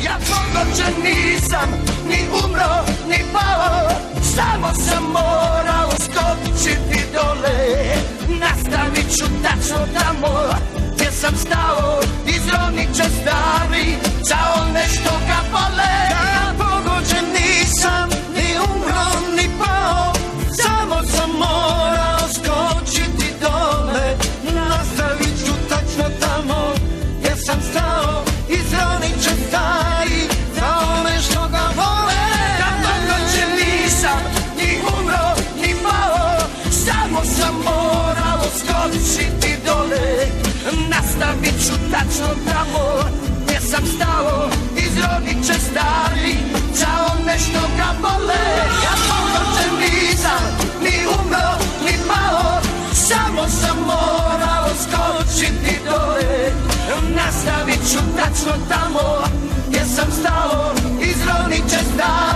Ja pogođen nisam, ni umro, ni pao, samo sam morao skočiti dole. Nastavit ću tačno tamo gdje sam stao, izronit će stari za one što ga vole. Ja pogođen nisam, ni umro, ni pao, samo sam morao skočiti dole. Nastavit ću tačno tamo gdje sam stao, izronit će stari za one što ga vole. Ja pogođen nisam, ni umro, ni pao, samo sam morao skočiti dole. Nastavit ću tačno tamo gdje sam stao, izronit će stari za one što ga vole. Ja pogođen nisam, ni umro, ni pao, samo sam morao skočiti dole. Nastavit ću tačno tamo gdje sam stao, izronit će stari